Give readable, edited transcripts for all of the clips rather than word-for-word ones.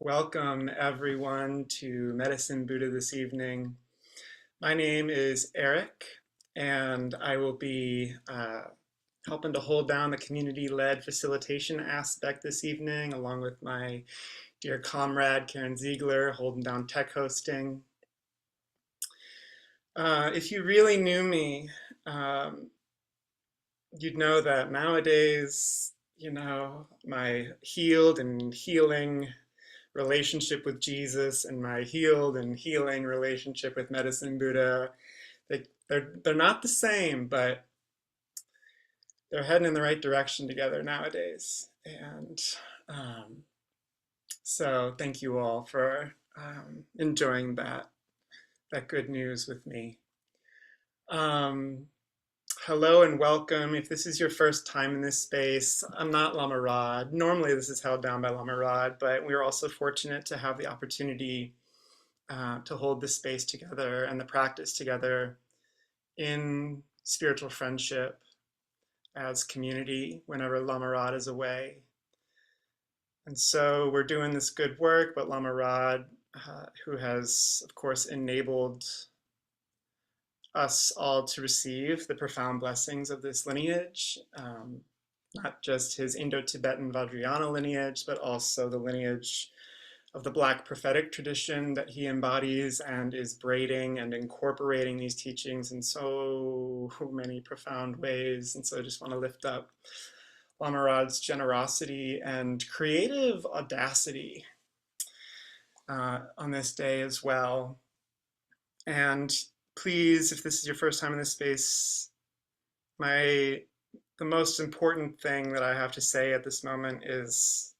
Welcome everyone to Medicine Buddha this evening. My name is Eric, and I will be helping to hold down the community-led facilitation aspect this evening, along with my dear comrade Karen Ziegler, holding down tech hosting. If you really knew me, um, you'd know that nowadays, my healed and healing relationship with Jesus and my healed and healing relationship with Medicine Buddha, they're not the same, but they're heading in the right direction together nowadays. And um, so thank you all for enjoying that good news with me. Um, Hello and welcome. If this is your first time in this space, I'm not Lama Rod. Normally this is held down by Lama Rod, but we are also fortunate to have the opportunity to hold this space together and the practice together in spiritual friendship as community whenever Lama Rod is away. And so we're doing this good work, but Lama Rod, who has, of course, enabled us all to receive the profound blessings of this lineage, not just his Indo-Tibetan Vajrayana lineage, but also the lineage of the Black prophetic tradition that he embodies and is braiding and incorporating these teachings in so many profound ways. And so I just want to lift up Lama Rod's generosity and creative audacity on this day as well. And please, if this is your first time in this space, the most important thing that I have to say at this moment is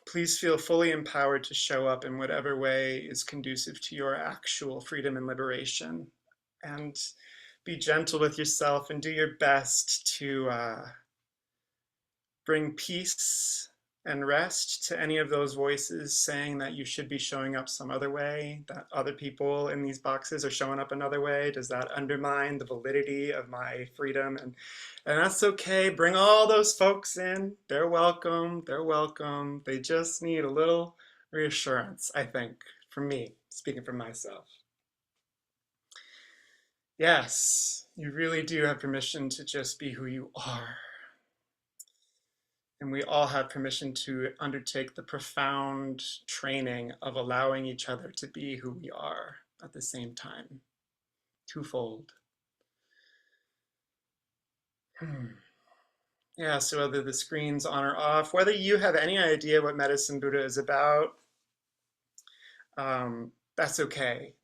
please feel fully empowered to show up in whatever way is conducive to your actual freedom and liberation. And be gentle with yourself and do your best to bring peace and rest to any of those voices saying that you should be showing up some other way, that other people in these boxes are showing up another way. Does that undermine the validity of my freedom? And that's okay. Bring all those folks in. They're welcome. They're welcome. They just need a little reassurance, I think, from me, speaking for myself. Yes, you really do have permission to just be who you are. And we all have permission to undertake the profound training of allowing each other to be who we are at the same time. Twofold. Yeah, so whether the screen's on or off, whether you have any idea what Medicine Buddha is about, that's okay.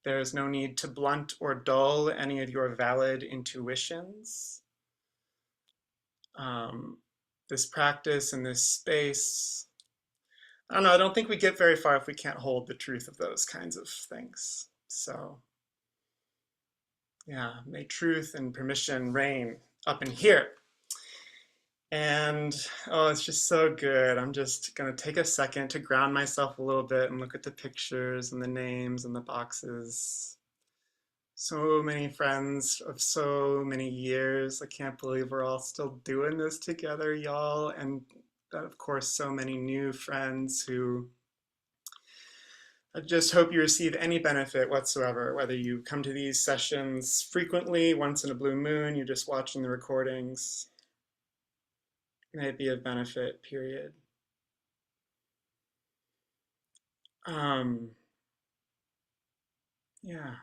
There is no need to blunt or dull any of your valid intuitions. This practice and this space, I don't know, I don't think we get very far if we can't hold the truth of those kinds of things. So yeah, may truth and permission reign up in here. And oh, it's just so good. I'm just gonna take a second to ground myself a little bit and look at the pictures and the names and the boxes. So many friends of so many years. I can't believe we're all still doing this together, y'all. And of course, so many new friends who I just hope you receive any benefit whatsoever, whether you come to these sessions frequently, once in a blue moon, you're just watching the recordings. May it be of benefit, period. Yeah.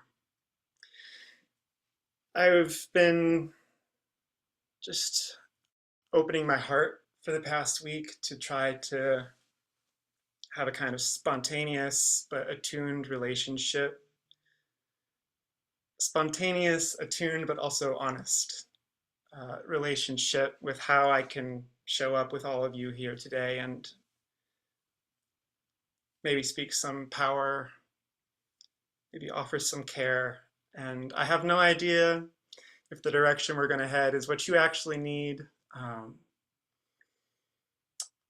I've been just opening my heart for the past week to try to have a kind of spontaneous but attuned relationship. Spontaneous, attuned, but also honest relationship with how I can show up with all of you here today and maybe speak some power, maybe offer some care. And I have no idea if the direction we're going to head is what you actually need.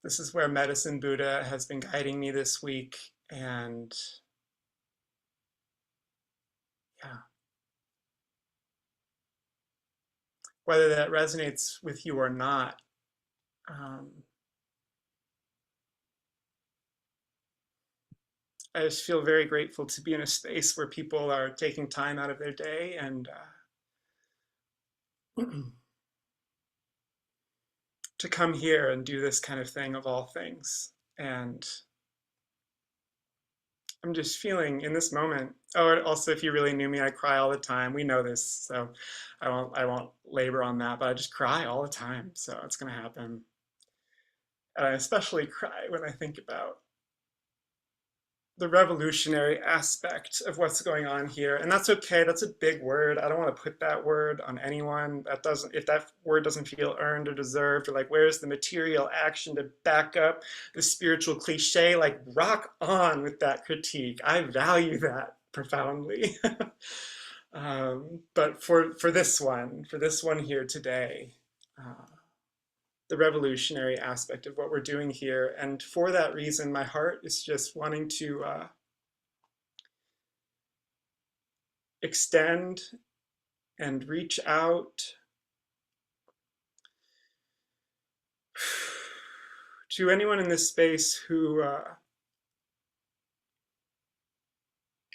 This is where Medicine Buddha has been guiding me this week. And yeah, whether that resonates with you or not, I just feel very grateful to be in a space where people are taking time out of their day and to come here and do this kind of thing of all things. And I'm just feeling in this moment. Oh, and also, if you really knew me, I cry all the time. We know this, so I won't labor on that. But I just cry all the time, so it's gonna happen. And I especially cry when I think about the revolutionary aspect of what's going on here. And that's okay. That's a big word. I don't want to put that word on anyone. That doesn't, if that word doesn't feel earned or deserved, or like, where's the material action to back up the spiritual cliche? Like, rock on with that critique. I value that profoundly. But for this one here today, the revolutionary aspect of what we're doing here. And for that reason, my heart is just wanting to extend and reach out to anyone in this space who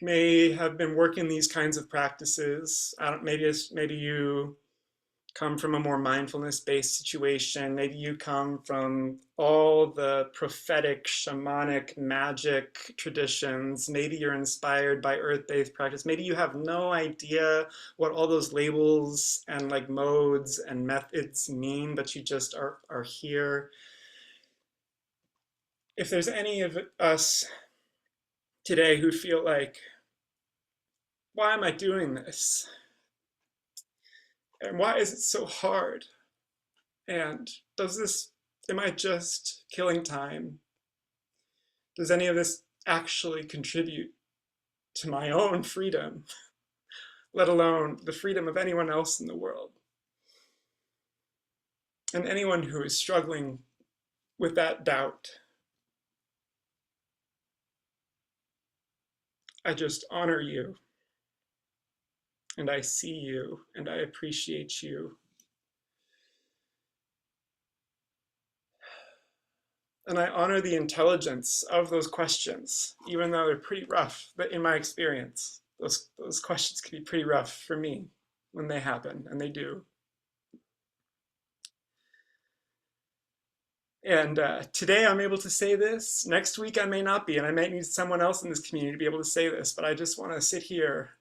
may have been working these kinds of practices. Maybe you come from a more mindfulness-based situation. Maybe you come from all the prophetic, shamanic, magic traditions. Maybe you're inspired by earth-based practice. Maybe you have no idea what all those labels and like modes and methods mean, but you just are here. If there's any of us today who feel like, why am I doing this? And why is it so hard? And am I just killing time? Does any of this actually contribute to my own freedom, let alone the freedom of anyone else in the world? And anyone who is struggling with that doubt, I just honor you, and I see you, and I appreciate you. And I honor the intelligence of those questions, even though they're pretty rough. But in my experience, those questions can be pretty rough for me when they happen, and they do. And today I'm able to say this. Next week I may not be, and I might need someone else in this community to be able to say this. But I just want to sit here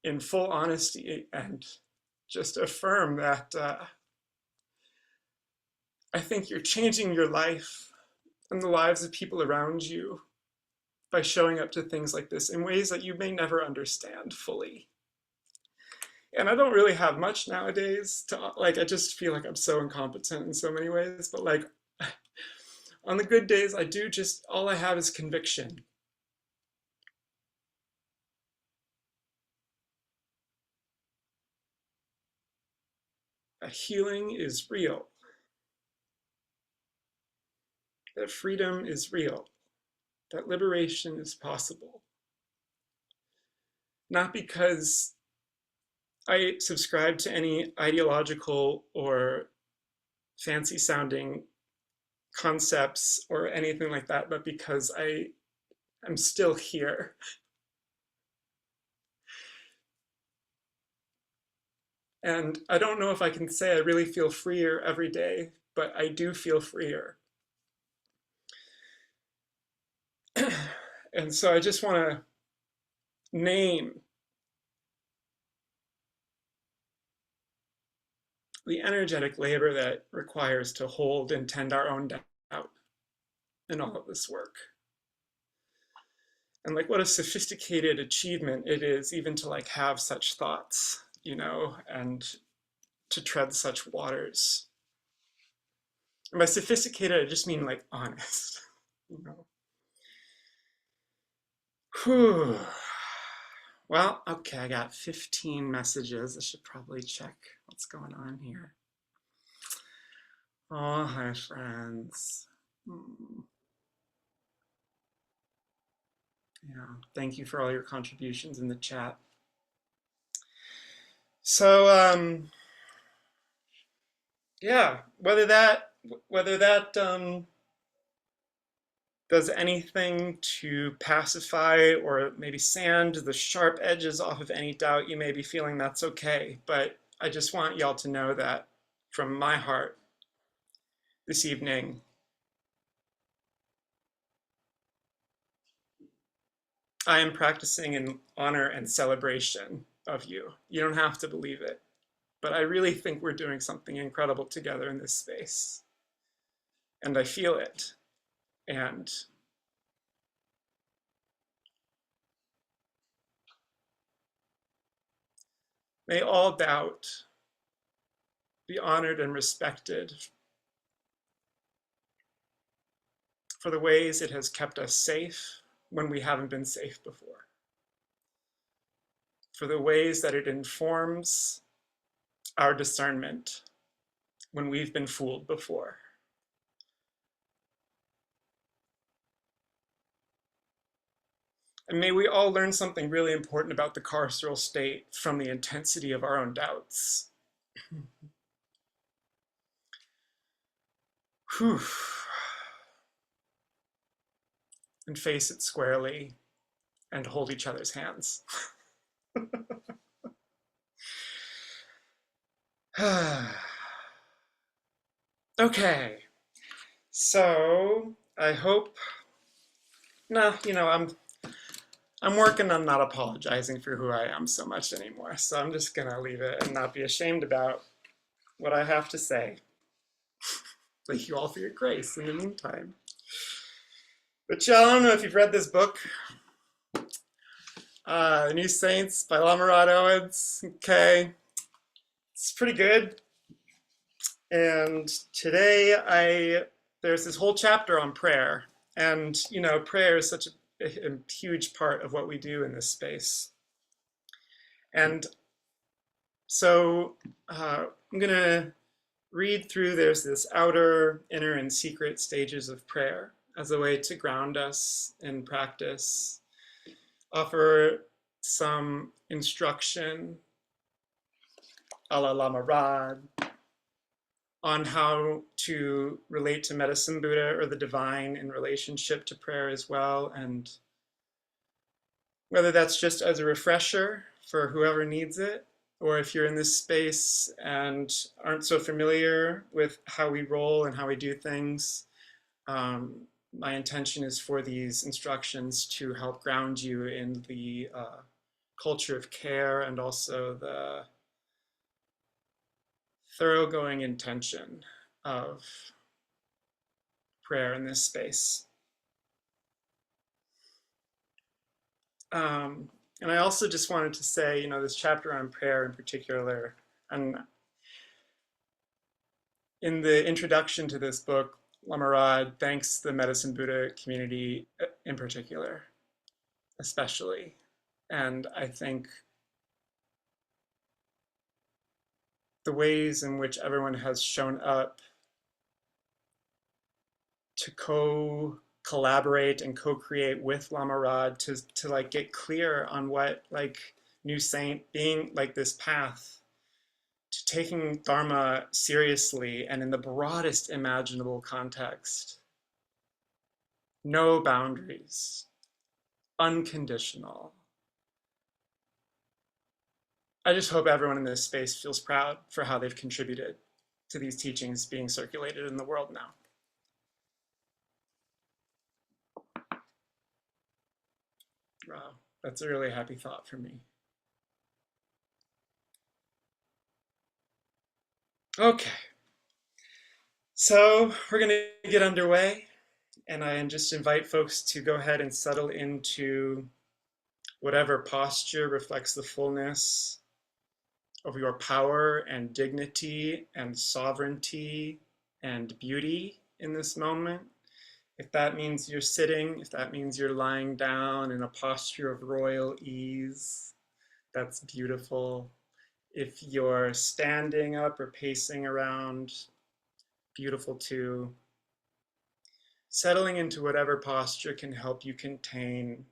in full honesty and just affirm that I think you're changing your life and the lives of people around you by showing up to things like this in ways that you may never understand fully. And I don't really have much nowadays to like, I just feel like I'm so incompetent in so many ways, but like on the good days, I do just, all I have is conviction. That healing is real, that freedom is real, that liberation is possible. Not because I subscribe to any ideological or fancy sounding concepts or anything like that, but because I'm still here. And I don't know if I can say I really feel freer every day, but I do feel freer. And so I just want to name the energetic labor that requires to hold and tend our own doubt in all of this work. And like what a sophisticated achievement it is even to like have such thoughts, you know, and to tread such waters. And by sophisticated, I just mean like honest, you know. Whew. Well, okay, I got 15 messages. I should probably check what's going on here. Oh, hi, friends. Yeah, thank you for all your contributions in the chat. So, yeah, whether that does anything to pacify or maybe sand the sharp edges off of any doubt you may be feeling, that's okay. But I just want y'all to know that from my heart this evening, I am practicing in honor and celebration of you. You don't have to believe it, but I really think we're doing something incredible together in this space. And I feel it. And may all doubt be honored and respected for the ways it has kept us safe when we haven't been safe before, for the ways that it informs our discernment when we've been fooled before. And may we all learn something really important about the carceral state from the intensity of our own doubts. Whew. And face it squarely and hold each other's hands. Okay, so I hope, I'm working on not apologizing for who I am so much anymore, so I'm just gonna leave it and not be ashamed about what I have to say. Thank you all for your grace in the meantime. But y'all, I don't know if you've read this book, The New Saints by Lama Rod. Okay, it's pretty good. And today there's this whole chapter on prayer. And, prayer is such a huge part of what we do in this space. And so I'm going to read through, there's this outer, inner, and secret stages of prayer as a way to ground us in practice, offer some instruction a la Lama Rod on how to relate to Medicine Buddha or the divine in relationship to prayer as well, and whether that's just as a refresher for whoever needs it, or if you're in this space and aren't so familiar with how we roll and how we do things, my intention is for these instructions to help ground you in the culture of care and also the thoroughgoing intention of prayer in this space. And I also just wanted to say, this chapter on prayer in particular, and in the introduction to this book, Lama Rod thanks the Medicine Buddha community in particular, especially. And I think the ways in which everyone has shown up to collaborate and co-create with Lama Rod to like get clear on what like New Saint being like this path to taking Dharma seriously and in the broadest imaginable context. No boundaries, unconditional. I just hope everyone in this space feels proud for how they've contributed to these teachings being circulated in the world now. Wow, that's a really happy thought for me. Okay, so we're going to get underway, and I just invite folks to go ahead and settle into whatever posture reflects the fullness of your power and dignity and sovereignty and beauty in this moment. If that means you're sitting, if that means you're lying down in a posture of royal ease, that's beautiful. If you're standing up or pacing around, beautiful too. Settling into whatever posture can help you contain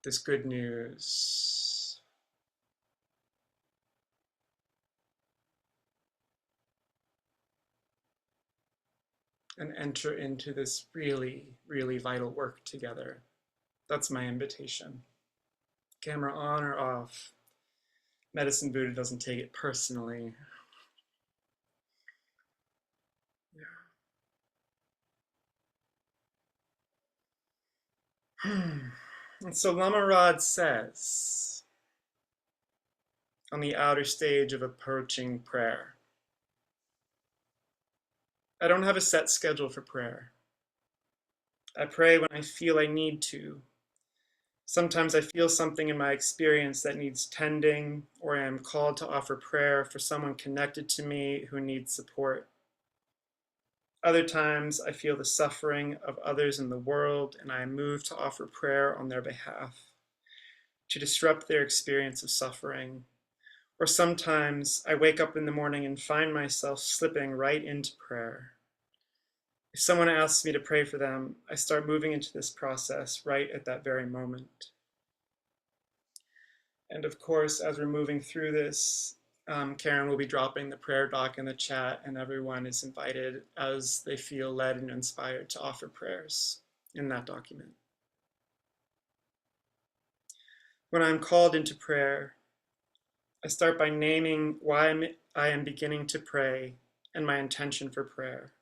this good news. and enter into this really, really vital work together. That's my invitation. Camera on or off. Medicine Buddha doesn't take it personally. Yeah. And so Lama Rod says, on the outer stage of approaching prayer, I don't have a set schedule for prayer. I pray when I feel I need to. Sometimes I feel something in my experience that needs tending, or I am called to offer prayer for someone connected to me who needs support. Other times I feel the suffering of others in the world, and I am moved to offer prayer on their behalf, to disrupt their experience of suffering. Or sometimes I wake up in the morning and find myself slipping right into prayer. If someone asks me to pray for them, I start moving into this process right at that very moment. And of course, as we're moving through this, Karen will be dropping the prayer doc in the chat, and everyone is invited as they feel led and inspired to offer prayers in that document. When I'm called into prayer, I start by naming why I am beginning to pray and my intention for prayer.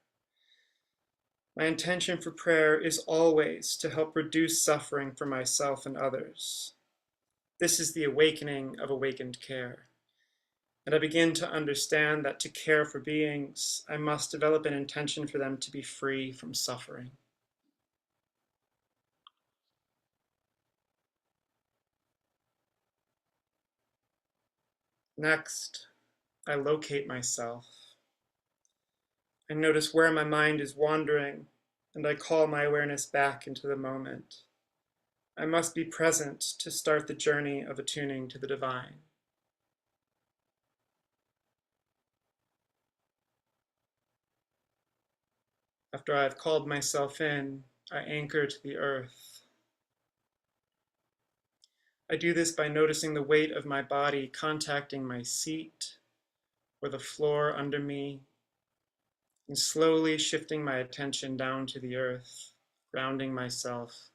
My intention for prayer is always to help reduce suffering for myself and others. This is the awakening of awakened care. And I begin to understand that to care for beings, I must develop an intention for them to be free from suffering. Next, I locate myself. I notice where my mind is wandering, and I call my awareness back into the moment. I must be present to start the journey of attuning to the divine. After I have called myself in, I anchor to the earth. I do this by noticing the weight of my body contacting my seat or the floor under me, and slowly shifting my attention down to the earth, grounding myself,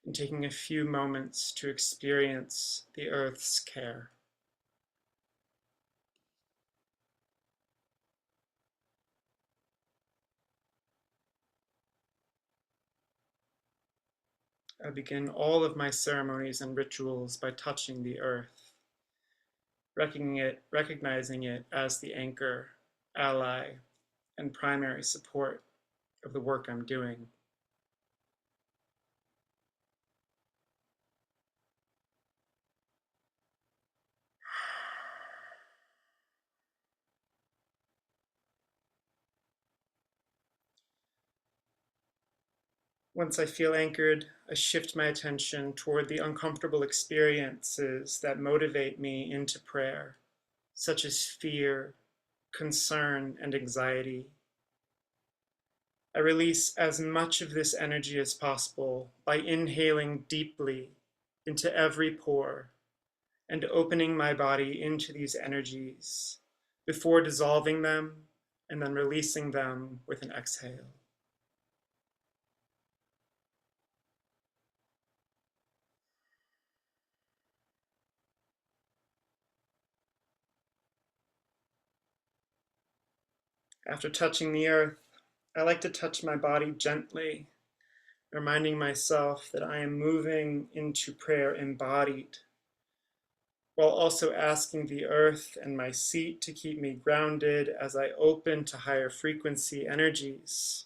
and taking a few moments to experience the earth's care. I begin all of my ceremonies and rituals by touching the earth, recognizing it as the anchor, ally, and primary support of the work I'm doing. Once I feel anchored, I shift my attention toward the uncomfortable experiences that motivate me into prayer, such as fear, concern, and anxiety. I release as much of this energy as possible by inhaling deeply into every pore and opening my body into these energies before dissolving them and then releasing them with an exhale. After touching the earth, I like to touch my body gently, reminding myself that I am moving into prayer embodied, while also asking the earth and my seat to keep me grounded as I open to higher frequency energies.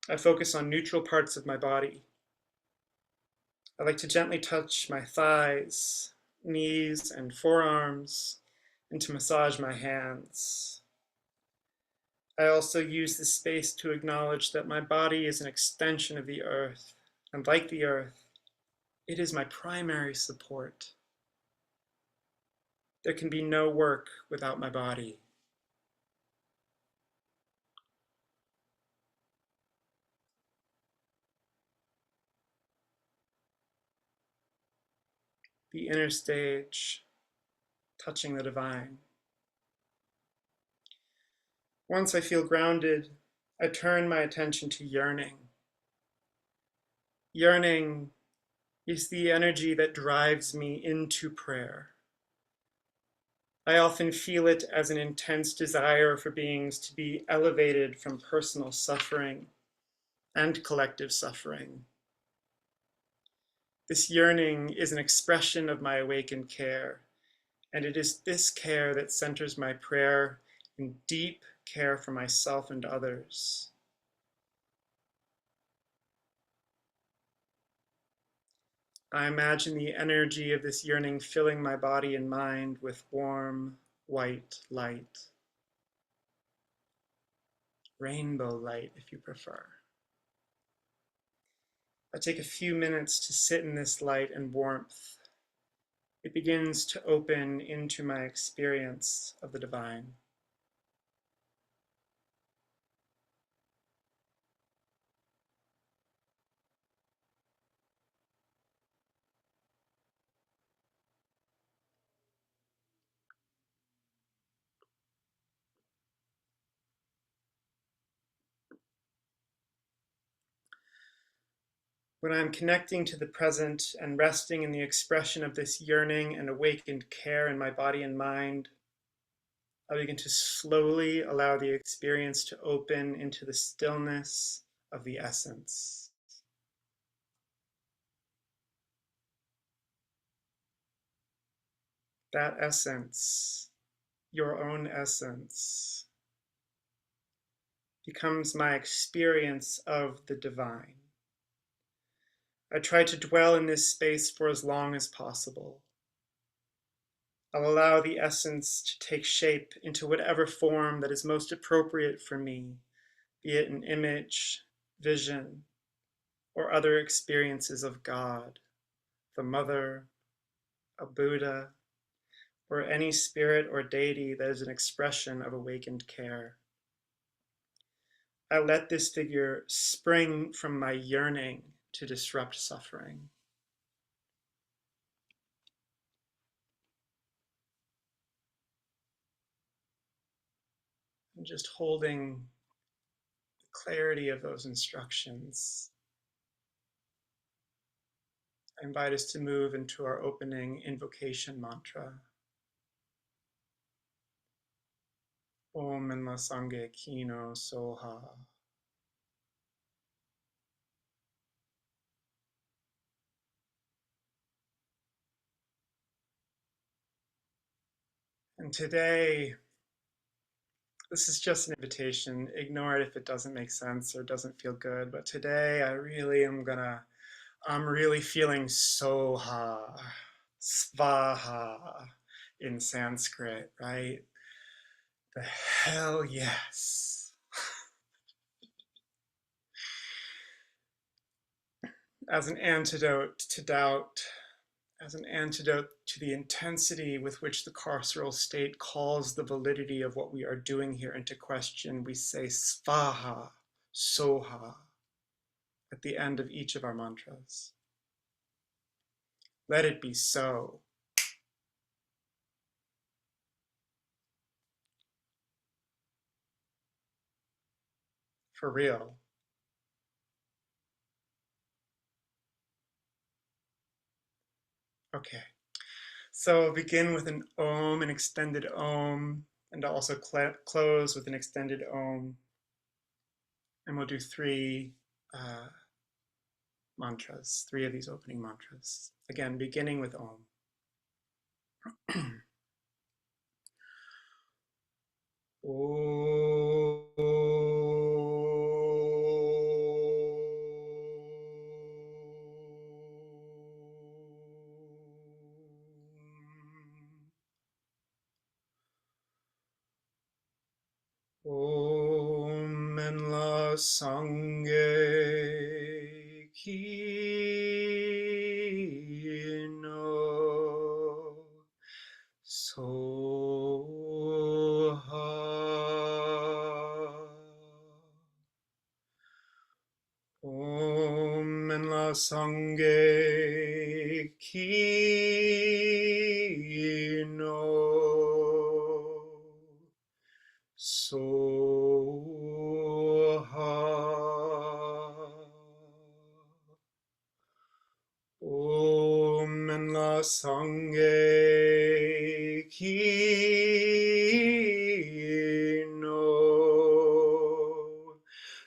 I focus on neutral parts of my body. I like to gently touch my thighs, knees, and forearms, and to massage my hands. I also use this space to acknowledge that my body is an extension of the earth, and like the earth, it is my primary support. There can be no work without my body. The inner stage, touching the divine. Once I feel grounded, I turn my attention to yearning. Yearning is the energy that drives me into prayer. I often feel it as an intense desire for beings to be elevated from personal suffering and collective suffering. This yearning is an expression of my awakened care, and it is this care that centers my prayer in deep care for myself and others. I imagine the energy of this yearning filling my body and mind with warm, white light. Rainbow light, if you prefer. I take a few minutes to sit in this light and warmth. It begins to open into my experience of the divine. When I'm connecting to the present and resting in the expression of this yearning and awakened care in my body and mind, I begin to slowly allow the experience to open into the stillness of the essence. That essence, your own essence, becomes my experience of the divine. I try to dwell in this space for as long as possible. I'll allow the essence to take shape into whatever form that is most appropriate for me, be it an image, vision, or other experiences of God, the Mother, a Buddha, or any spirit or deity that is an expression of awakened care. I let this figure spring from my yearning to disrupt suffering. And just holding the clarity of those instructions, I invite us to move into our opening invocation mantra. Om Minla Sangye Kino Soha. And today, this is just an invitation. Ignore it if it doesn't make sense or doesn't feel good. But today, I'm really feeling Soha, Svaha in Sanskrit, right? The hell yes. As an antidote to doubt, as an antidote to the intensity with which the carceral state calls the validity of what we are doing here into question, we say Svaha, Soha, at the end of each of our mantras. Let it be so. For real. Okay. So I'll begin with an Om, an extended Om, and I'll also close with an extended Om. And we'll do three mantras, three of these opening mantras. Again, beginning with Om. Om Menla Sangye Kino Soha. Om Menla Sangye Kino Soha. Sange Kino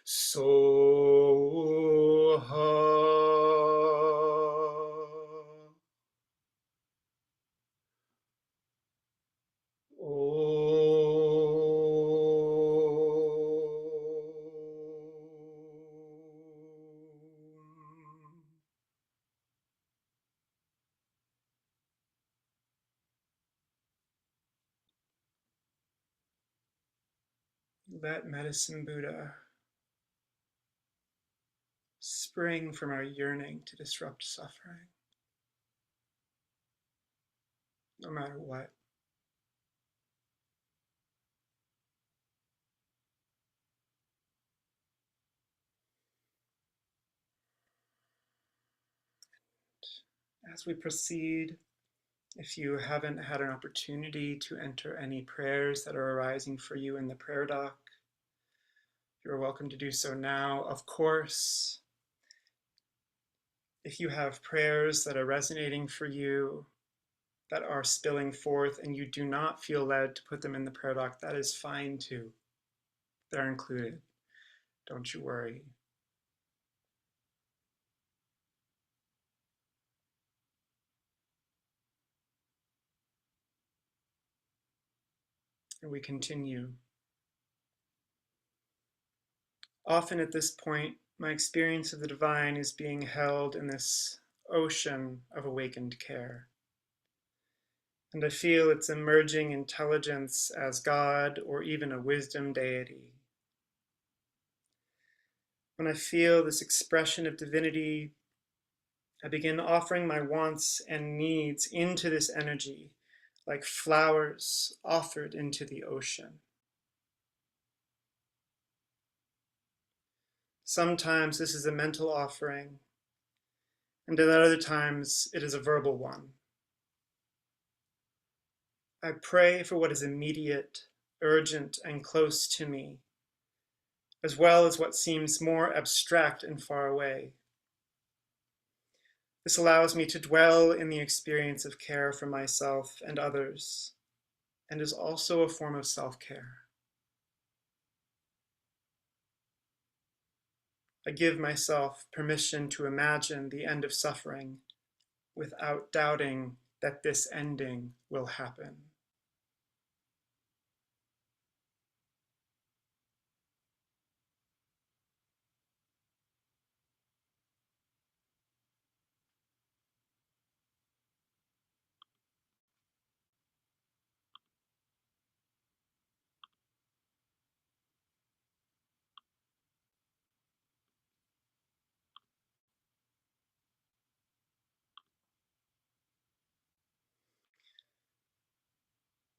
Soha. Let Medicine Buddha spring from our yearning to disrupt suffering, no matter what. As we proceed, if you haven't had an opportunity to enter any prayers that are arising for you in the prayer dock, you're welcome to do so now. Of course, if you have prayers that are resonating for you, that are spilling forth, and you do not feel led to put them in the prayer dock, that is fine too. They're included. Don't you worry. And we continue. Often at this point, my experience of the divine is being held in this ocean of awakened care. And I feel its emerging intelligence as God or even a wisdom deity. When I feel this expression of divinity, I begin offering my wants and needs into this energy, like flowers offered into the ocean. Sometimes this is a mental offering, and at other times it is a verbal one. I pray for what is immediate, urgent, and close to me, as well as what seems more abstract and far away. This allows me to dwell in the experience of care for myself and others, and is also a form of self-care. I give myself permission to imagine the end of suffering without doubting that this ending will happen.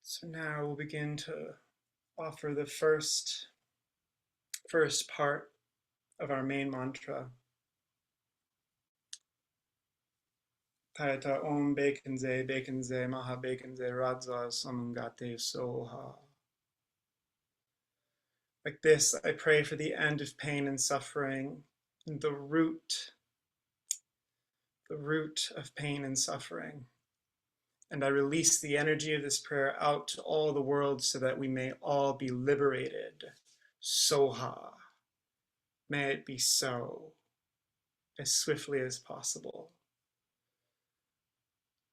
So now we'll begin to offer the first part of our main mantra. Tayata Om Bekenze Maha Bekenze Radza Samangate Soha. Like this, I pray for the end of pain and suffering, and the root of pain and suffering. And I release the energy of this prayer out to all the world so that we may all be liberated. Soha. May it be so, as swiftly as possible.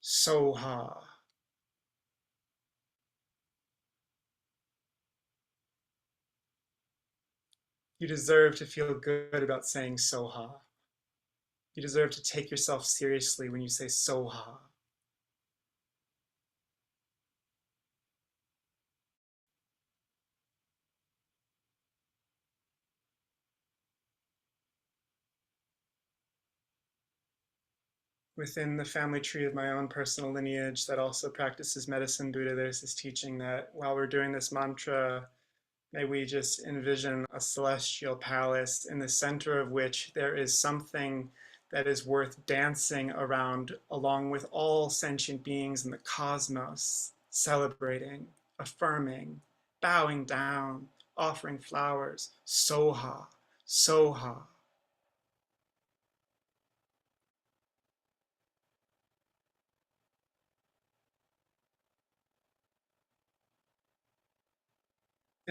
Soha. You deserve to feel good about saying Soha. You deserve to take yourself seriously when you say Soha. Within the family tree of my own personal lineage that also practices medicine Buddha, there's this teaching that while we're doing this mantra, may we just envision a celestial palace in the center of which there is something that is worth dancing around along with all sentient beings in the cosmos, celebrating, affirming, bowing down, offering flowers. Soha, Soha.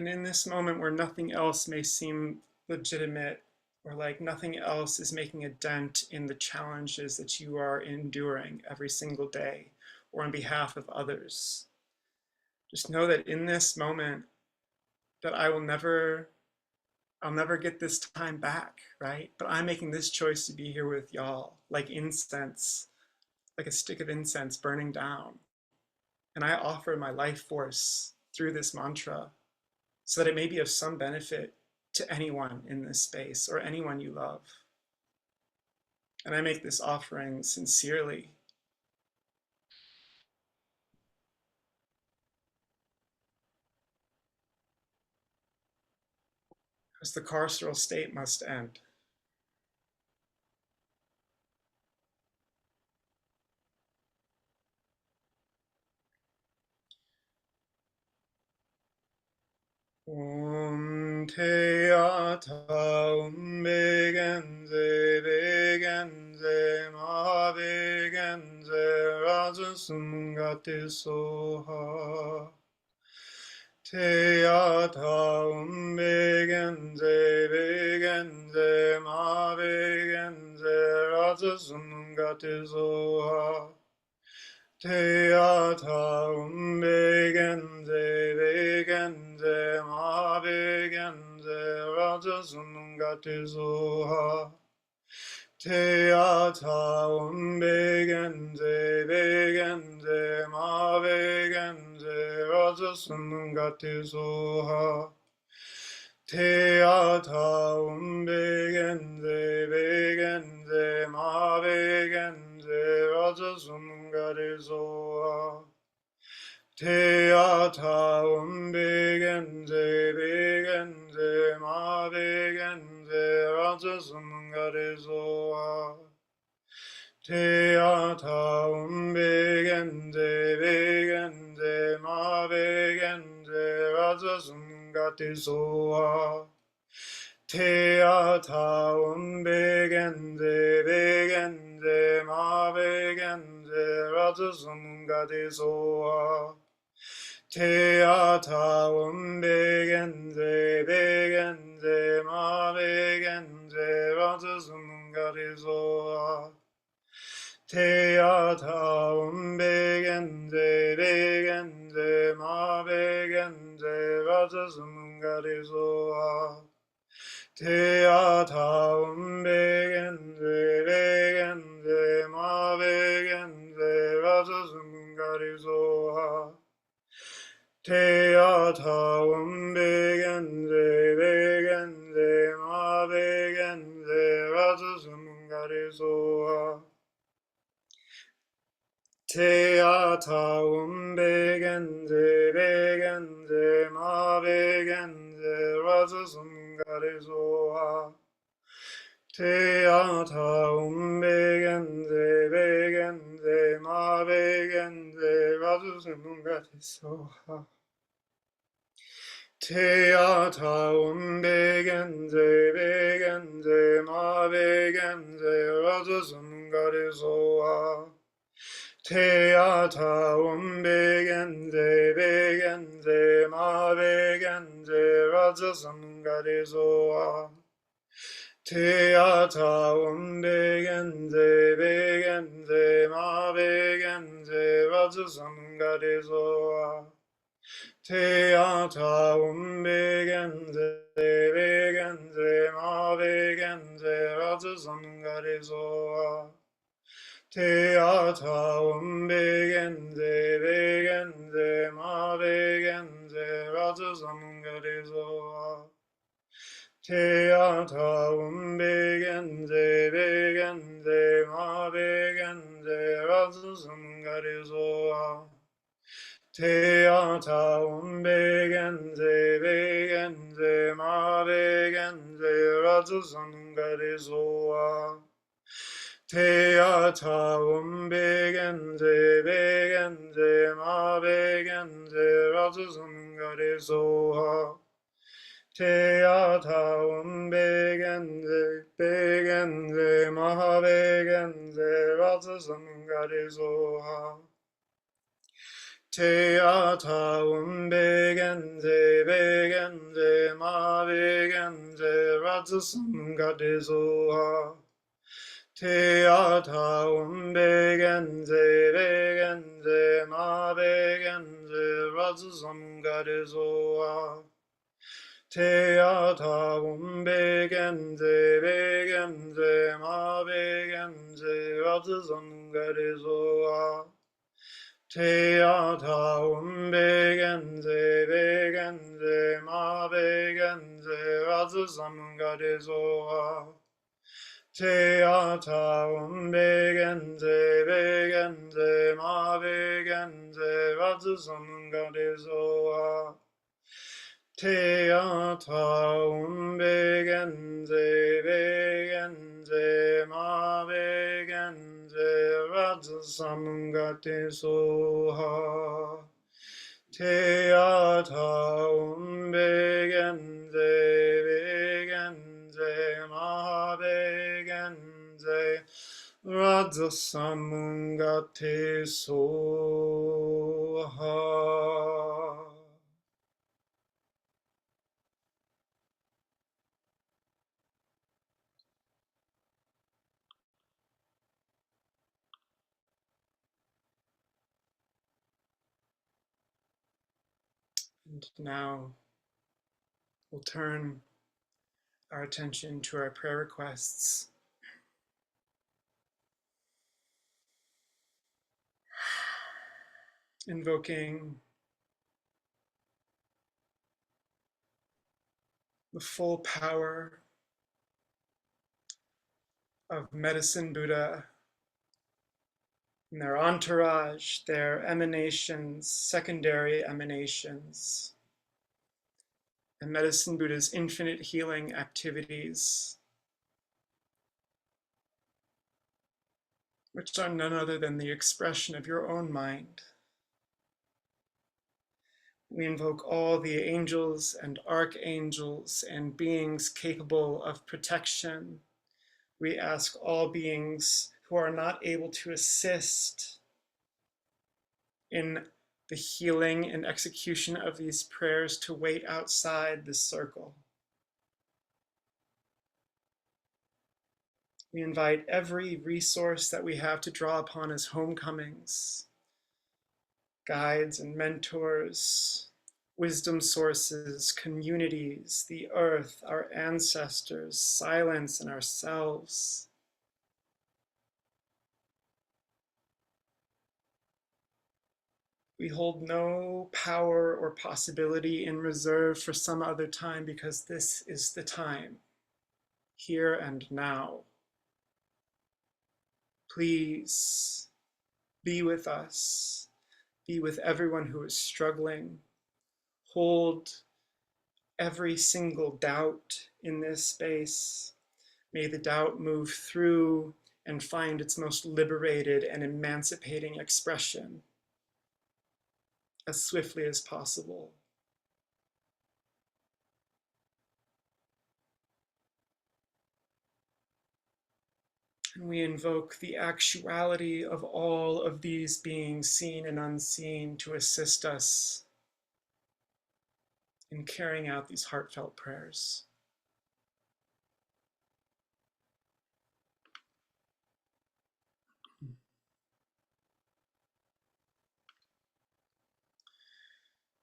And in this moment where nothing else may seem legitimate, or like nothing else is making a dent in the challenges that you are enduring every single day or on behalf of others, just know that in this moment that I'll never get this time back, right? But I'm making this choice to be here with y'all, like incense, like a stick of incense burning down. And I offer my life force through this mantra so that it may be of some benefit to anyone in this space or anyone you love. And I make this offering sincerely. Because the carceral state must end. Om te ata begenze begenze ma begenze rajasum gati soha. Te ata begenze begenze ma begenze rajasum gati soha. Te ata begenze begenze ma begenze rajasum gati soha. Te ata begenze begenze ma begenze rajasum gati soha. Te ata begenze begenze ma begenze rajasum gati soha. Te ata begenze begenze ma begenze rajasum gati soha. Te ata begenze begenze ma begenze rajasum gati soha. Te ata begenze begenze ma begenze rajasum gati soha. Te ata begenze begenze ma begenze rajasum gati soha. Te ata begenze begenze ma begenze rajasum gati soha. Te ata begenze begenze ma begenze rajasum gati soha. Te ata begenze begenze ma begenze rajasum gati soha. Te ata begenze begenze ma begenze rajasum gati soha. Te ata begenze begenze ma begenze rajasum gati soha. Te ata begenze begenze ma begenze rajasum gati soha. Te ata begenze begenze ma begenze rajasum gati soha. Te ata begenze begenze ma begenze rajasum gati soha. Te ata begenze begenze ma begenze rajasum gati soha. Te ata begenze begenze ma begenze rajasum gati soha. Te ata begenze begenze ma begenze rajasum gati soha. Te ata begenze begenze ma begenze rajasum gati soha. Te ata begenze begenze ma begenze rajasum gati soha. Te ata begenze begenze ma begenze rajasum gati soha. Te ata begenze begenze ma begenze ratsasam gadezoa. Te ata begenze begenze ma begenze ratsasam gadezoa. Te ata begenze begenze ma begenze ratsasam gadezoa. Te ata begenze begenze ma begenze razazam gadezoa. Te ata begenze begenze ma begenze razazam gadezoa. Te ata begenze begenze ma begenze razasam gate soha. Te ata begenze begenze ma begenze razasam gate soha. And now we'll turn our attention to our prayer requests. Invoking the full power of Medicine Buddha and their entourage, their emanations, secondary emanations, and Medicine Buddha's infinite healing activities, which are none other than the expression of your own mind. We invoke all the angels and archangels and beings capable of protection. We ask all beings who are not able to assist in the healing and execution of these prayers to wait outside this circle. We invite every resource that we have to draw upon as homecomings, guides and mentors, wisdom sources, communities, the earth, our ancestors, silence, and ourselves. We hold no power or possibility in reserve for some other time because this is the time, here and now. Please be with us, be with everyone who is struggling. Hold every single doubt in this space. May the doubt move through and find its most liberated and emancipating expression as swiftly as possible. And we invoke the actuality of all of these beings, seen and unseen, to assist us in carrying out these heartfelt prayers.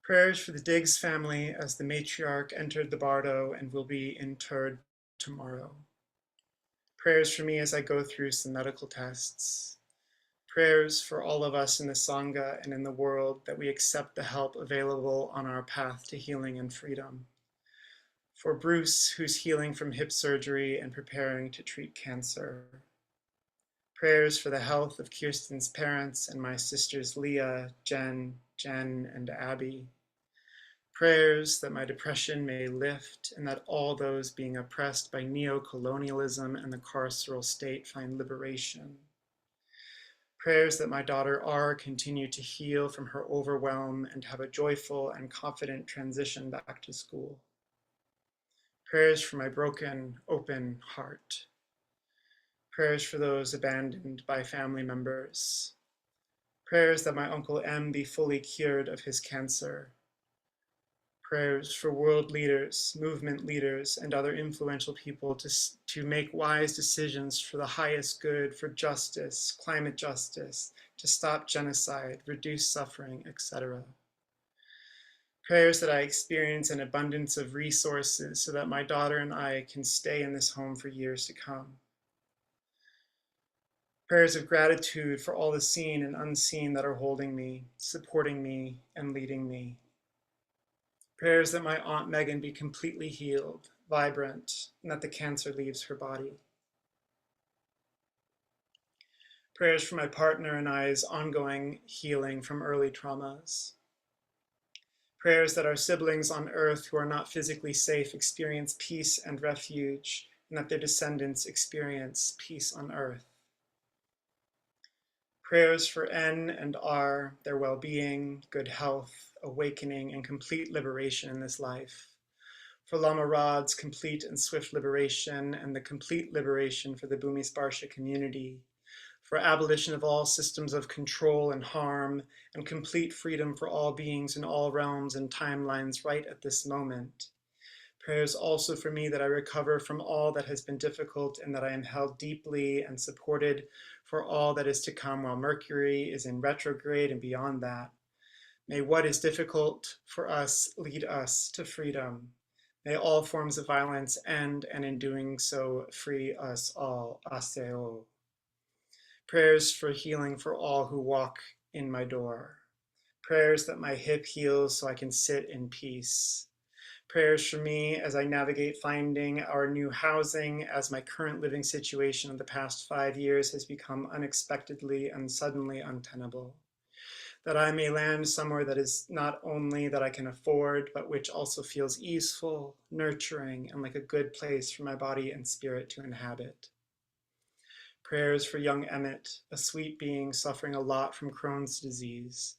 Prayers for the Diggs family as the matriarch entered the bardo and will be interred tomorrow. Prayers for me as I go through some medical tests. Prayers for all of us in the Sangha and in the world that we accept the help available on our path to healing and freedom. For Bruce, who's healing from hip surgery and preparing to treat cancer. Prayers for the health of Kirsten's parents and my sisters Leah, Jen, and Abby. Prayers that my depression may lift and that all those being oppressed by neo-colonialism and the carceral state find liberation. Prayers that my daughter R continue to heal from her overwhelm and have a joyful and confident transition back to school. Prayers for my broken, open heart. Prayers for those abandoned by family members. Prayers that my Uncle M be fully cured of his cancer. Prayers for world leaders, movement leaders, and other influential people to make wise decisions for the highest good, for justice, climate justice, to stop genocide, reduce suffering, etc. Prayers that I experience an abundance of resources so that my daughter and I can stay in this home for years to come. Prayers of gratitude for all the seen and unseen that are holding me, supporting me, and leading me. Prayers that my Aunt Megan be completely healed, vibrant, and that the cancer leaves her body. Prayers for my partner and I's ongoing healing from early traumas. Prayers that our siblings on earth who are not physically safe experience peace and refuge, and that their descendants experience peace on earth. Prayers for N and R, their well-being, good health, awakening, and complete liberation in this life. For Lama Rod's complete and swift liberation and the complete liberation for the Bhumi Sparsha community. For abolition of all systems of control and harm, and complete freedom for all beings in all realms and timelines right at this moment. Prayers also for me that I recover from all that has been difficult and that I am held deeply and supported for all that is to come while Mercury is in retrograde and beyond that. May what is difficult for us lead us to freedom. May all forms of violence end, and in doing so, free us all. Aseo. Prayers for healing for all who walk in my door. Prayers that my hip heals so I can sit in peace. Prayers for me as I navigate finding our new housing, as my current living situation of the past 5 years has become unexpectedly and suddenly untenable. That I may land somewhere that is not only that I can afford, but which also feels easeful, nurturing, and like a good place for my body and spirit to inhabit. Prayers for young Emmett, a sweet being suffering a lot from Crohn's disease.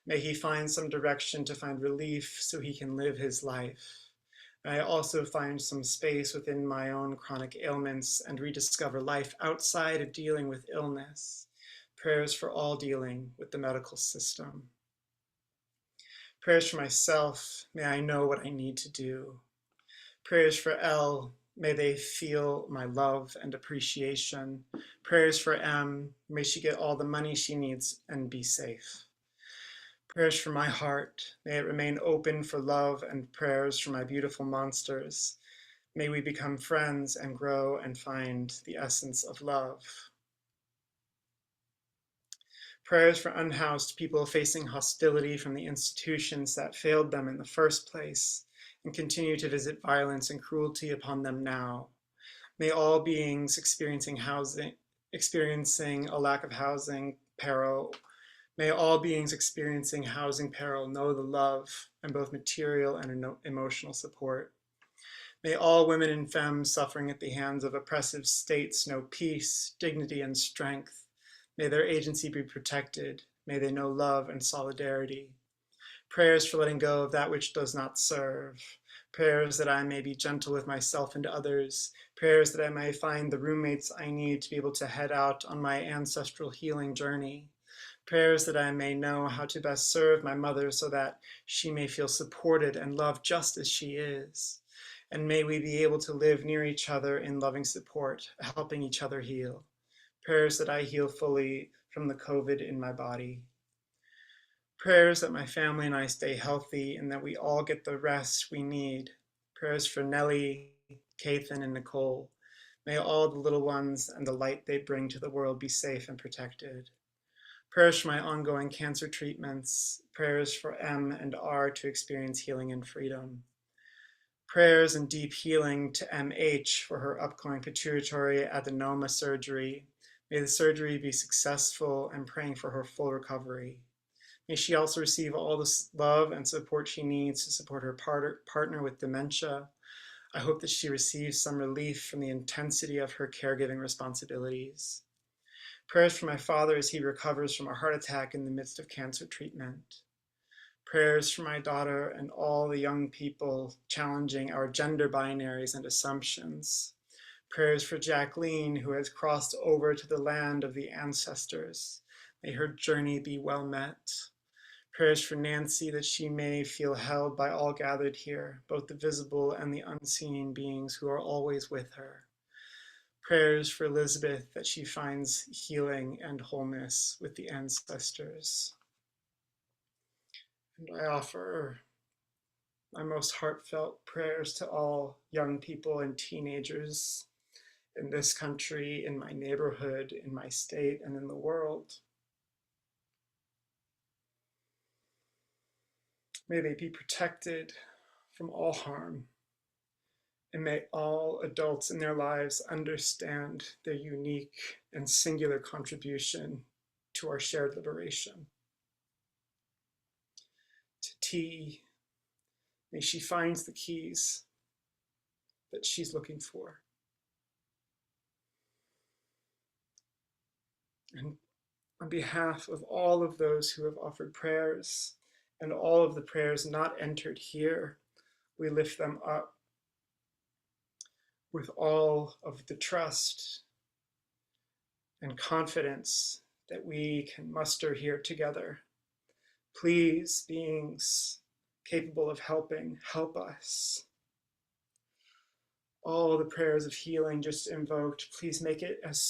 May he find some direction to find relief so he can live his life. May I also find some space within my own chronic ailments and rediscover life outside of dealing with illness. Prayers for all dealing with the medical system. Prayers for myself, may I know what I need to do. Prayers for L, may they feel my love and appreciation. Prayers for M, may she get all the money she needs and be safe. Prayers for my heart, may it remain open for love, and prayers for my beautiful monsters. May we become friends and grow and find the essence of love. Prayers for unhoused people facing hostility from the institutions that failed them in the first place and continue to visit violence and cruelty upon them now. May all beings experiencing a lack of housing peril, may all beings experiencing housing peril know the love and both material and emotional support. May all women and femmes suffering at the hands of oppressive states know peace, dignity, and strength. May their agency be protected. May they know love and solidarity. Prayers for letting go of that which does not serve. Prayers that I may be gentle with myself and others. Prayers that I may find the roommates I need to be able to head out on my ancestral healing journey. Prayers that I may know how to best serve my mother so that she may feel supported and loved just as she is. And may we be able to live near each other in loving support, helping each other heal. Prayers that I heal fully from the COVID in my body. Prayers that my family and I stay healthy and that we all get the rest we need. Prayers for Nellie, Kathan, and Nicole. May all the little ones and the light they bring to the world be safe and protected. Prayers for my ongoing cancer treatments. Prayers for M and R to experience healing and freedom. Prayers and deep healing to MH for her upcoming pituitary adenoma surgery. May the surgery be successful, and praying for her full recovery. May she also receive all the love and support she needs to support her partner with dementia. I hope that she receives some relief from the intensity of her caregiving responsibilities. Prayers for my father as he recovers from a heart attack in the midst of cancer treatment. Prayers for my daughter and all the young people challenging our gender binaries and assumptions. Prayers for Jacqueline, who has crossed over to the land of the ancestors. May her journey be well met. Prayers for Nancy, that she may feel held by all gathered here, both the visible and the unseen beings who are always with her. Prayers for Elizabeth, that she finds healing and wholeness with the ancestors. And I offer my most heartfelt prayers to all young people and teenagers in this country, in my neighborhood, in my state, and in the world. May they be protected from all harm, and may all adults in their lives understand their unique and singular contribution to our shared liberation. To T, may she find the keys that she's looking for. And on behalf of all of those who have offered prayers and all of the prayers not entered here, we lift them up with all of the trust and confidence that we can muster here together. Please, beings capable of helping, help us. All the prayers of healing just invoked, please make it as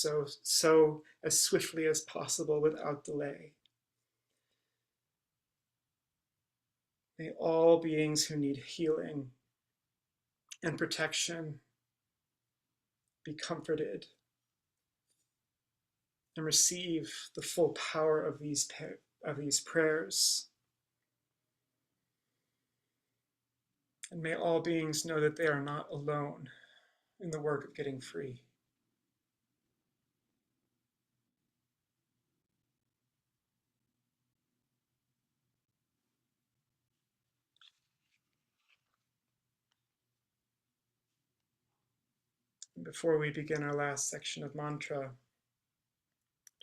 swiftly as possible without delay. May all beings who need healing and protection be comforted and receive the full power of these prayers. And may all beings know that they are not alone in the work of getting free. And before we begin our last section of mantra,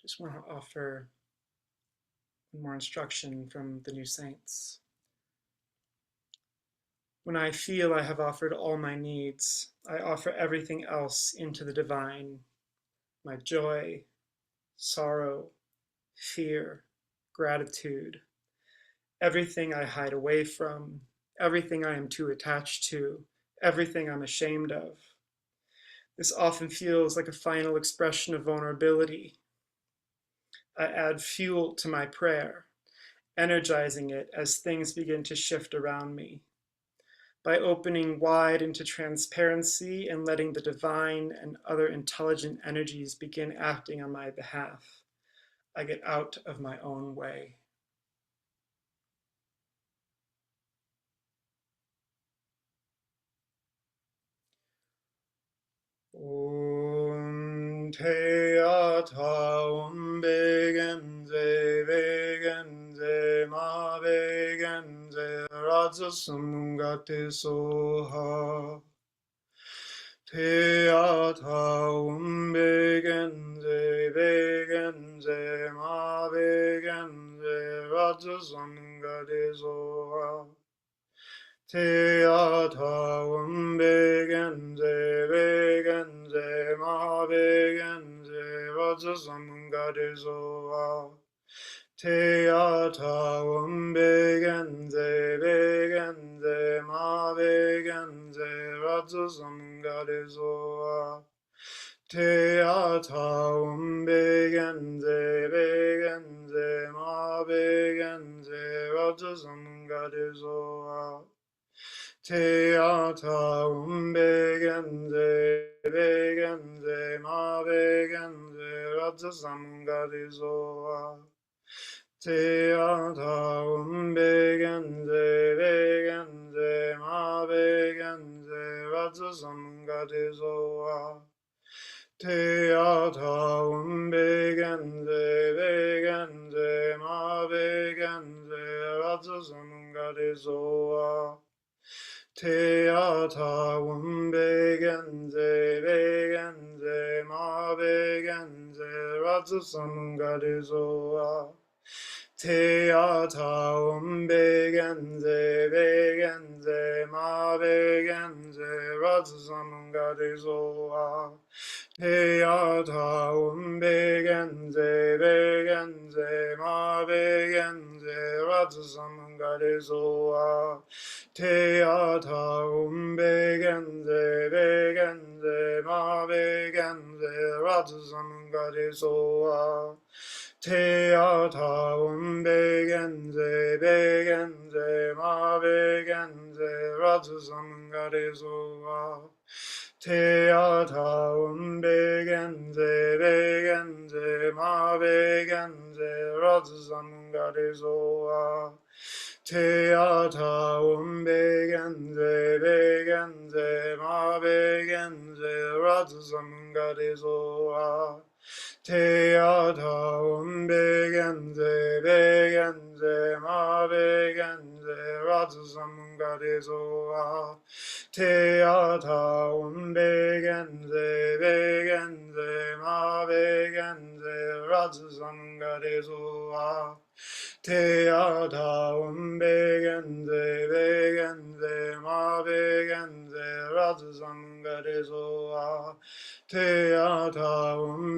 just want to offer one more instruction from the new saints. When I feel I have offered all my needs, I offer everything else into the divine, my joy, sorrow, fear, gratitude, everything I hide away from, everything I am too attached to, everything I'm ashamed of. This often feels like a final expression of vulnerability. I add fuel to my prayer, energizing it as things begin to shift around me. By opening wide into transparency and letting the divine and other intelligent energies begin acting on my behalf, I get out of my own way. Om te ata begenze vegenze ma vegenze raja samungate soha. Te ata begenze vegenze ma vegenze raja samungate soha. Te ata begenze vegenze ma vegenze raja samungate soha. Te ata begenze vegenze ma vegenze raja samungate soha. Te ata begenze vegenze ma vegenze raja samungate soha. Te ata begenze vegenze ma vegenze raja samungate soha. Te ata begenze vegenze ma vegenze raja samungate soha. Te ata begenze vegenze ma vegenze raja samungate soha. Te ata begenze vegenze ma vegenze raja samungate soha. Te ata begenze vegenze ma vegenze raja samungate soha. Teata begenze begenze ma begenze ratsamgarizoa. Teata begenze begenze ma begenze ratsamgarizoa. Teata begenze begenze ma begenze ratsamgarizoa. Teata begenze begenze ma begenze razamgarizoa. Teata begenze begenze ma begenze razamgarizoa. Teata begenze begenze ma begenze razamgarizoa. Teata begenze begenze ma begenze razamgarizoa. Teata begenze begenze ma begenze razamgarizoa. Teata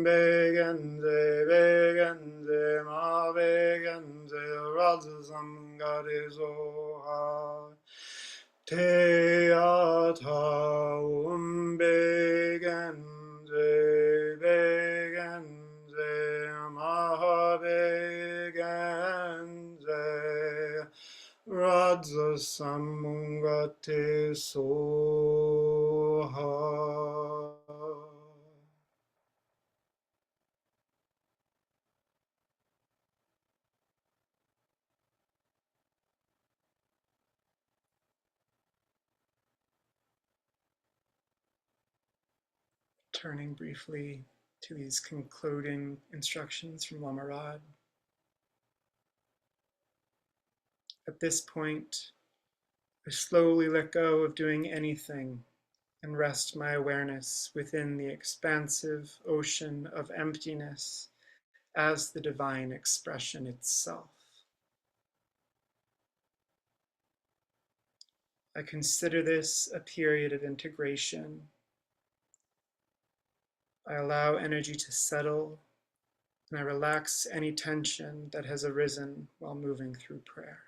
begenze begenze ma begenze razamgarizoa. Teata begenze begenze ma begenze razamgate soha. Turning briefly to these concluding instructions from Lama Rod. At this point, I slowly let go of doing anything and rest my awareness within the expansive ocean of emptiness as the divine expression itself. I consider this a period of integration. I allow energy to settle, and I relax any tension that has arisen while moving through prayer.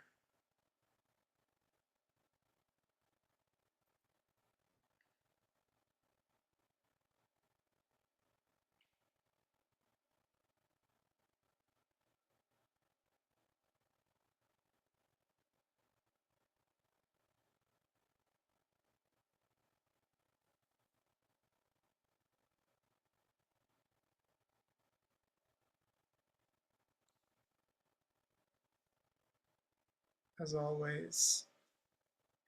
As always,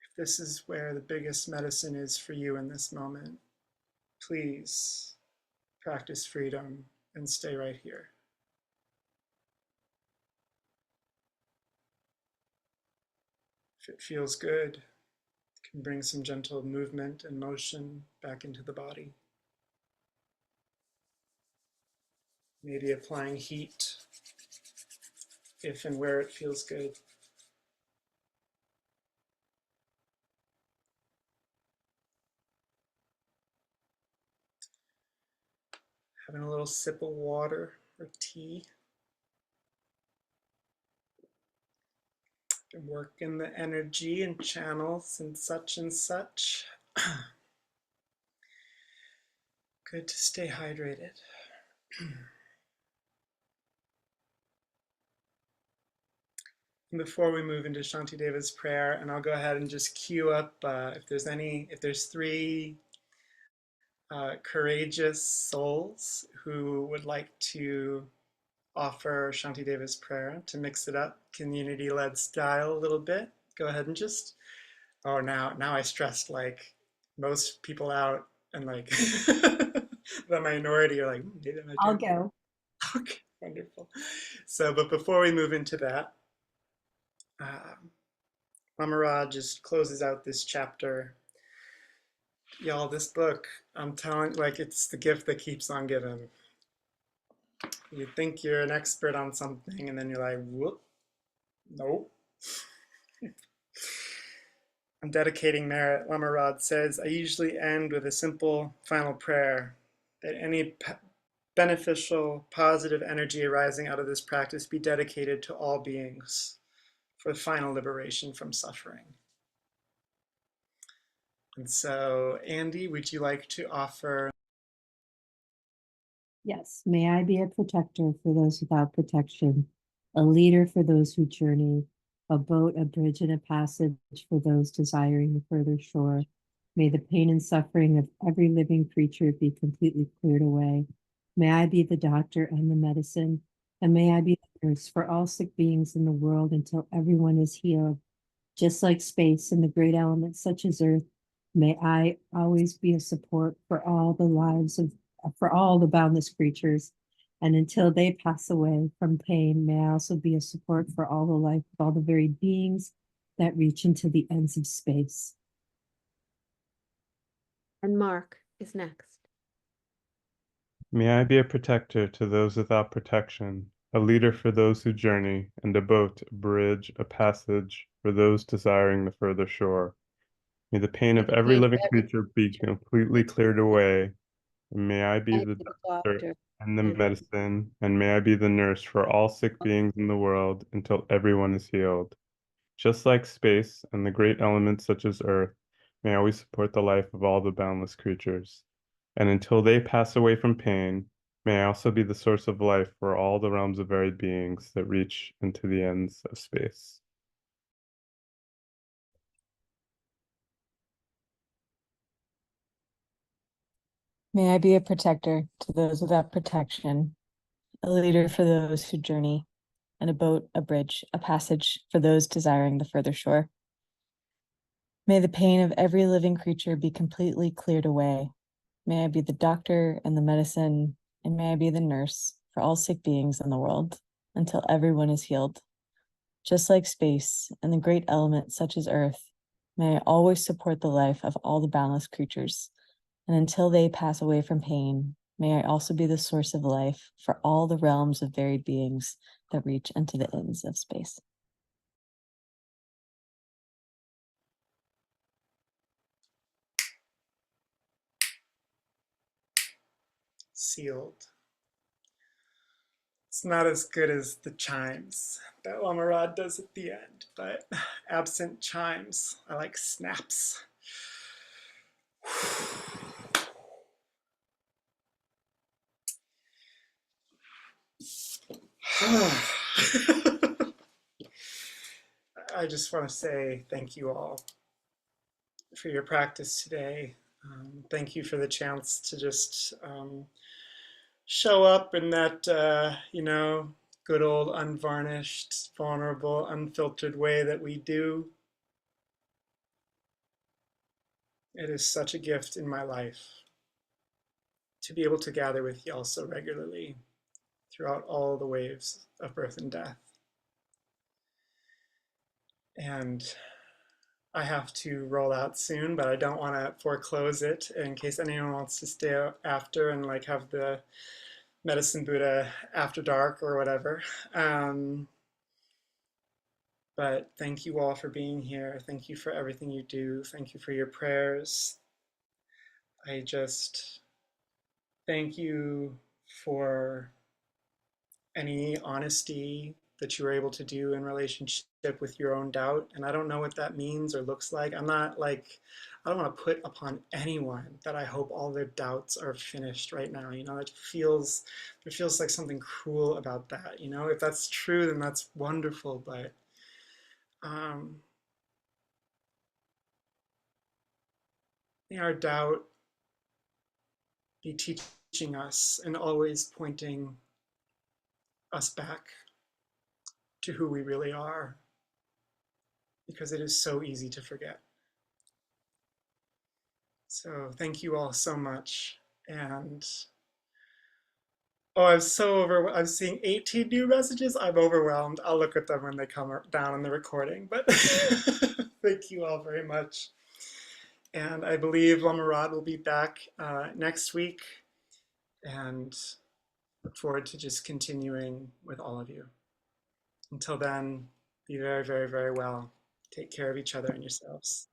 if this is where the biggest medicine is for you in this moment, please practice freedom and stay right here. If it feels good, you can bring some gentle movement and motion back into the body. Maybe applying heat if and where it feels good. Having a little sip of water or tea. And work in the energy and channels and such and such. Good to stay hydrated. And before we move into Shantideva's prayer, and I'll go ahead and just queue up if there's three courageous souls who would like to offer Shantideva's prayer to mix it up, community-led style a little bit. Go ahead and just, oh, now I stressed like most people out and like the minority are like, maybe I'm not I'll doing it. go. Okay, wonderful. So, but before we move into that, Lama Rod just closes out this chapter. Y'all, this book, I'm telling, like, it's the gift that keeps on giving. You think you're an expert on something, and then you're like, whoop, nope. On dedicating merit, Lama Rod says, I usually end with a simple final prayer that any beneficial, positive energy arising out of this practice be dedicated to all beings for final liberation from suffering. And so, Andy, would you like to offer? Yes, may I be a protector for those without protection, a leader for those who journey, a boat, a bridge, and a passage for those desiring the further shore. May the pain and suffering of every living creature be completely cleared away. May I be the doctor and the medicine, and may I be the nurse for all sick beings in the world until everyone is healed. Just like space and the great elements such as earth, may I always be a support for all the lives of for all the boundless creatures. And until they pass away from pain, may I also be a support for all the life of all the varied beings that reach into the ends of space. And Mark is next. May I be a protector to those without protection, a leader for those who journey, and a boat, a bridge, a passage for those desiring the further shore. May the pain of every living creature be completely cleared away, and may I be the doctor and the medicine, and may I be the nurse for all sick beings in the world until everyone is healed. Just like space and the great elements such as earth, may I always support the life of all the boundless creatures. And until they pass away from pain, may I also be the source of life for all the realms of varied beings that reach into the ends of space. May I be a protector to those without protection, a leader for those who journey, and a boat, a bridge, a passage for those desiring the further shore. May the pain of every living creature be completely cleared away. May I be the doctor and the medicine, and may I be the nurse for all sick beings in the world until everyone is healed. Just like space and the great elements such as earth, may I always support the life of all the boundless creatures. And until they pass away from pain, may I also be the source of life for all the realms of varied beings that reach into the ends of space. Sealed. It's not as good as the chimes that Lama Rod does at the end, but absent chimes, I like snaps. I just want to say thank you all for your practice today. Thank you for the chance to just show up in that, good old unvarnished, vulnerable, unfiltered way that we do. It is such a gift in my life to be able to gather with y'all so regularly throughout all the waves of birth and death. And I have to roll out soon, but I don't want to foreclose it in case anyone wants to stay after and like have the Medicine Buddha after dark or whatever. But thank you all for being here. Thank you for everything you do. Thank you for your prayers. I just thank you for any honesty that you were able to do in relationship with your own doubt. And I don't know what that means or looks like. I'm not like, I don't want to put upon anyone that I hope all their doubts are finished right now. There feels like something cruel about that. If that's true, then that's wonderful. But may our doubt be teaching us and always pointing us back to who we really are, because it is so easy to forget. So thank you all so much. And I'm seeing 18 new messages. I'm overwhelmed. I'll look at them when they come down in the recording, but thank you all very much. And I believe Lama Rod will be back next week, and look forward to just continuing with all of you. Until then, be very, very, very well. Take care of each other and yourselves.